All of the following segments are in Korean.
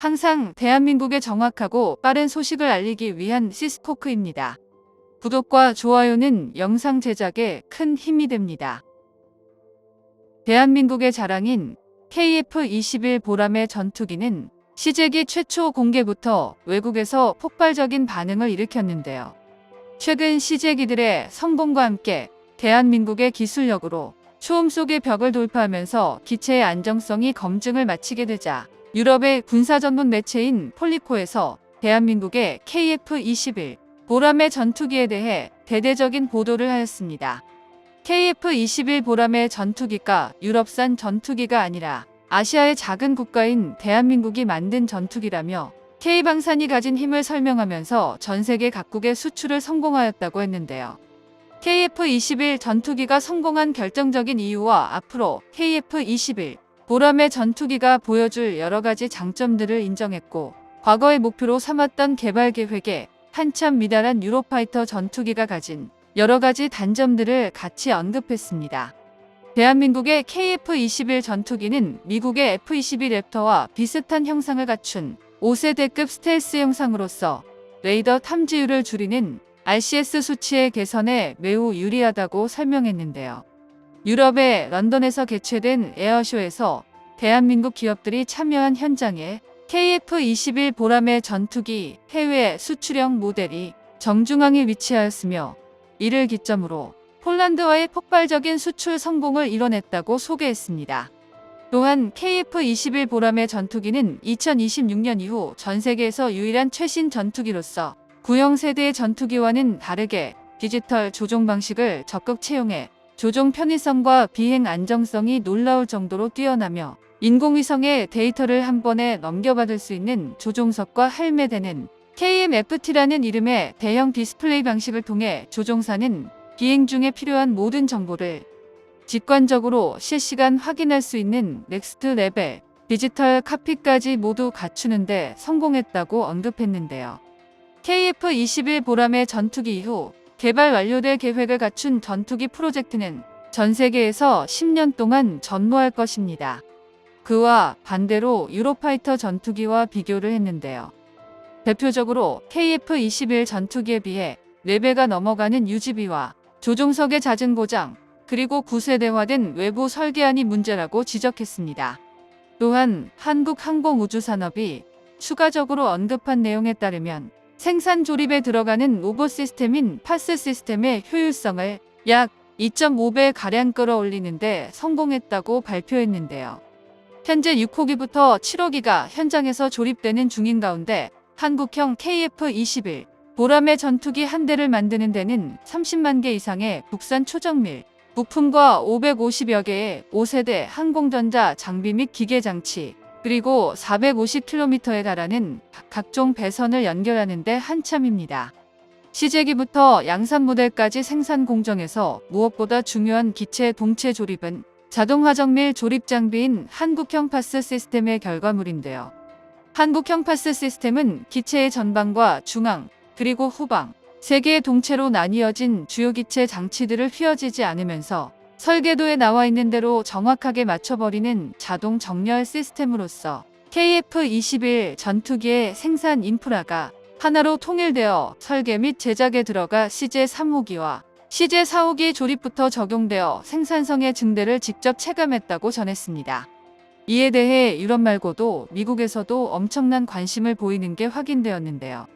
항상 대한민국에 정확하고 빠른 소식을 알리기 위한 시스코크입니다. 구독과 좋아요는 영상 제작에 큰 힘이 됩니다. 대한민국의 자랑인 KF-21 보람의 전투기는 시제기 최초 공개부터 외국에서 폭발적인 반응을 일으켰는데요. 최근 시제기들의 성공과 함께 대한민국의 기술력으로 초음 속의 벽을 돌파하면서 기체의 안정성이 검증을 마치게 되자 유럽의 군사 전문 매체인 폴리코에서 대한민국의 KF-21 보람의 전투기에 대해 대대적인 보도를 하였습니다. KF-21 보람의 전투기가 유럽산 전투기가 아니라 아시아의 작은 국가인 대한민국이 만든 전투기라며 K방산이 가진 힘을 설명하면서 전 세계 각국의 수출을 성공하였다고 했는데요. KF-21 전투기가 성공한 결정적인 이유와 앞으로 KF-21 보람의 전투기가 보여줄 여러가지 장점들을 인정했고, 과거의 목표로 삼았던 개발 계획에 한참 미달한 유로파이터 전투기가 가진 여러가지 단점들을 같이 언급했습니다. 대한민국의 KF-21 전투기는 미국의 F-22 랩터와 비슷한 형상을 갖춘 5세대급 스텔스 형상으로서 레이더 탐지율을 줄이는 RCS 수치의 개선에 매우 유리하다고 설명했는데요. 유럽의 런던에서 개최된 에어쇼에서 대한민국 기업들이 참여한 현장에 KF-21 보람의 전투기 해외 수출형 모델이 정중앙에 위치하였으며, 이를 기점으로 폴란드와의 폭발적인 수출 성공을 이뤄냈다고 소개했습니다. 또한 KF-21 보람의 전투기는 2026년 이후 전 세계에서 유일한 최신 전투기로서 구형 세대의 전투기와는 다르게 디지털 조종 방식을 적극 채용해 조종 편의성과 비행 안정성이 놀라울 정도로 뛰어나며, 인공위성의 데이터를 한 번에 넘겨받을 수 있는 조종석과 할매되는 KMFT라는 이름의 대형 디스플레이 방식을 통해 조종사는 비행 중에 필요한 모든 정보를 직관적으로 실시간 확인할 수 있는 넥스트 레벨 디지털 카피까지 모두 갖추는 데 성공했다고 언급했는데요. KF-21 보람의 전투기 이후 개발 완료될 계획을 갖춘 전투기 프로젝트는 전 세계에서 10년 동안 전무할 것입니다. 그와 반대로 유로파이터 전투기와 비교를 했는데요. 대표적으로 KF-21 전투기에 비해 4배가 넘어가는 유지비와 조종석의 잦은 고장, 그리고 구세대화된 외부 설계안이 문제라고 지적했습니다. 또한 한국항공우주산업이 추가적으로 언급한 내용에 따르면 생산 조립에 들어가는 로봇 시스템인 파스 시스템의 효율성을 약 2.5배가량 끌어올리는데 성공했다고 발표했는데요. 현재 6호기부터 7호기가 현장에서 조립되는 중인 가운데 한국형 KF-21 보람의 전투기 한 대를 만드는 데는 30만 개 이상의 국산 초정밀 부품과 550여 개의 5세대 항공전자 장비 및 기계장치, 그리고 450km에 달하는 각종 배선을 연결하는 데 한참입니다. 시제기부터 양산 모델까지 생산 공정에서 무엇보다 중요한 기체 동체 조립은 자동화 정밀 조립 장비인 한국형 파스 시스템의 결과물인데요. 한국형 파스 시스템은 기체의 전방과 중앙, 그리고 후방 3개의 동체로 나뉘어진 주요 기체 장치들을 휘어지지 않으면서 설계도에 나와 있는 대로 정확하게 맞춰버리는 자동 정렬 시스템으로서 KF-21 전투기의 생산 인프라가 하나로 통일되어 설계 및 제작에 들어가 CJ3호기와 CJ4호기 조립부터 적용되어 생산성의 증대를 직접 체감했다고 전했습니다. 이에 대해 유럽 말고도 미국에서도 엄청난 관심을 보이는 게 확인되었는데요.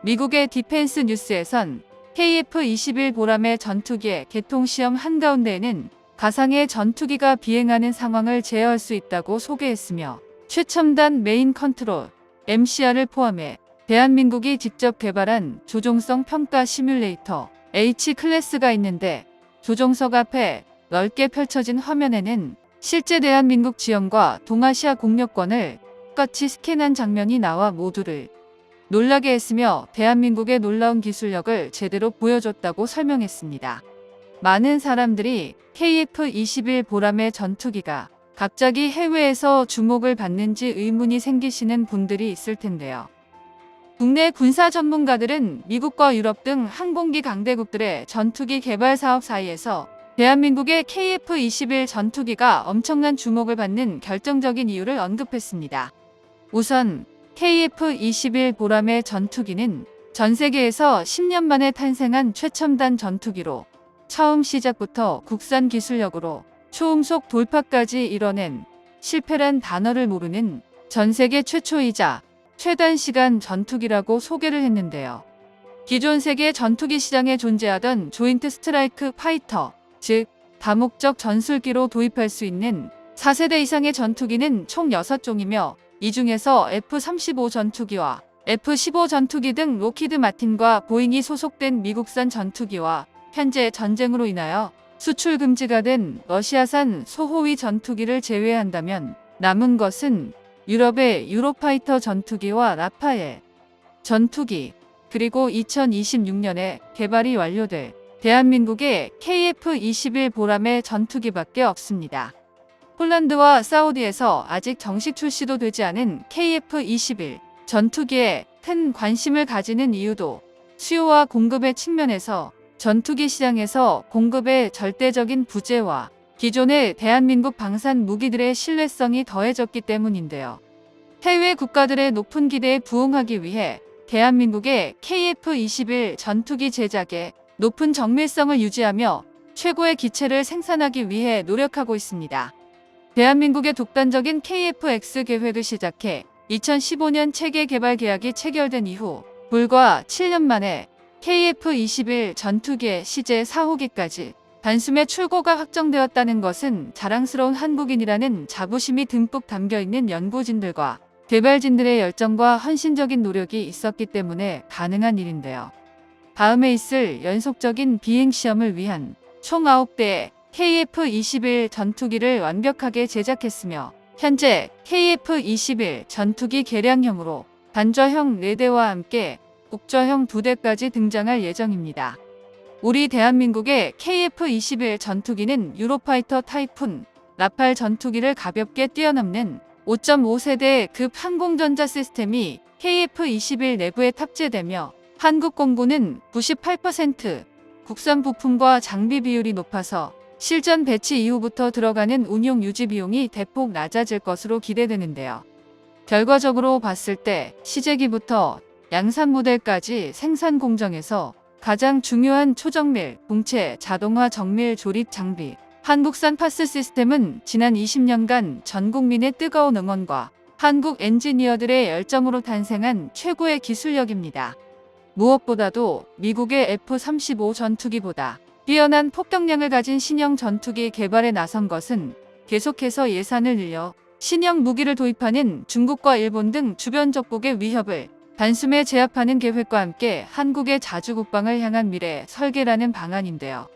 미국의 디펜스 뉴스에선 KF-21 보람의 전투기의 개통 시험 한가운데에는 가상의 전투기가 비행하는 상황을 제어할 수 있다고 소개했으며, 최첨단 메인 컨트롤 MCR을 포함해 대한민국이 직접 개발한 조종성 평가 시뮬레이터 H클래스가 있는데, 조종석 앞에 넓게 펼쳐진 화면에는 실제 대한민국 지형과 동아시아 공력권을 똑같이 스캔한 장면이 나와 모두를 놀라게 했으며 대한민국의 놀라운 기술력을 제대로 보여줬다고 설명했습니다. 많은 사람들이 KF-21 보람의 전투기가 갑자기 해외에서 주목을 받는지 의문이 생기시는 분들이 있을 텐데요. 국내 군사 전문가들은 미국과 유럽 등 항공기 강대국들의 전투기 개발 사업 사이에서 대한민국의 KF-21 전투기가 엄청난 주목을 받는 결정적인 이유를 언급했습니다. 우선 KF-21 보람의 전투기는 전 세계에서 10년 만에 탄생한 최첨단 전투기로 처음 시작부터 국산 기술력으로 초음속 돌파까지 이뤄낸 실패란 단어를 모르는 전 세계 최초이자 최단시간 전투기라고 소개를 했는데요. 기존 세계 전투기 시장에 존재하던 조인트 스트라이크 파이터, 즉 다목적 전술기로 도입할 수 있는 4세대 이상의 전투기는 총 6종이며 이 중에서 F-35 전투기와 F-15 전투기 등 로키드 마틴과 보잉이 소속된 미국산 전투기와 현재 전쟁으로 인하여 수출 금지가 된 러시아산 소호위 전투기를 제외한다면 남은 것은 유럽의 유로파이터 전투기와 라파엘 전투기, 그리고 2026년에 개발이 완료될 대한민국의 KF-21 보람의 전투기밖에 없습니다. 폴란드와 사우디에서 아직 정식 출시도 되지 않은 KF-21 전투기에 큰 관심을 가지는 이유도 수요와 공급의 측면에서 전투기 시장에서 공급의 절대적인 부재와 기존의 대한민국 방산 무기들의 신뢰성이 더해졌기 때문인데요. 해외 국가들의 높은 기대에 부응하기 위해 대한민국의 KF-21 전투기 제작에 높은 정밀성을 유지하며 최고의 기체를 생산하기 위해 노력하고 있습니다. 대한민국의 독단적인 KF-X 계획을 시작해 2015년 체계 개발 계약이 체결된 이후 불과 7년 만에 KF-21 전투기의 시제 4호기까지 단숨에 출고가 확정되었다는 것은 자랑스러운 한국인이라는 자부심이 듬뿍 담겨있는 연구진들과 개발진들의 열정과 헌신적인 노력이 있었기 때문에 가능한 일인데요. 다음에 있을 연속적인 비행시험을 위한 총 9대의 KF-21 전투기를 완벽하게 제작했으며 현재 KF-21 전투기 개량형으로 단저형 4대와 함께 국저형 2대까지 등장할 예정입니다. 우리 대한민국의 KF-21 전투기는 유로파이터 타이푼, 라팔 전투기를 가볍게 뛰어넘는 5.5세대 급 항공전자 시스템이 KF-21 내부에 탑재되며 한국 공군은 98% 국산 부품과 장비 비율이 높아서 실전 배치 이후부터 들어가는 운용 유지 비용이 대폭 낮아질 것으로 기대되는데요. 결과적으로 봤을 때 시제기부터 양산 모델까지 생산 공정에서 가장 중요한 초정밀, 공체, 자동화 정밀 조립 장비, 한국산 파스 시스템은 지난 20년간 전 국민의 뜨거운 응원과 한국 엔지니어들의 열정으로 탄생한 최고의 기술력입니다. 무엇보다도 미국의 F-35 전투기보다 뛰어난 폭격량을 가진 신형 전투기 개발에 나선 것은 계속해서 예산을 늘려 신형 무기를 도입하는 중국과 일본 등 주변 적국의 위협을 단숨에 제압하는 계획과 함께 한국의 자주국방을 향한 미래 설계라는 방안인데요.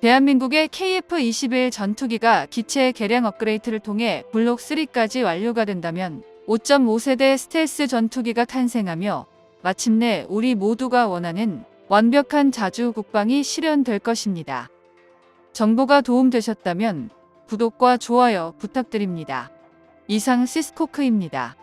대한민국의 KF-21 전투기가 기체 개량 업그레이드를 통해 블록 3까지 완료가 된다면 5.5세대 스텔스 전투기가 탄생하며 마침내 우리 모두가 원하는 완벽한 자주국방이 실현될 것입니다. 정보가 도움되셨다면 구독과 좋아요 부탁드립니다. 이상 시스코크입니다.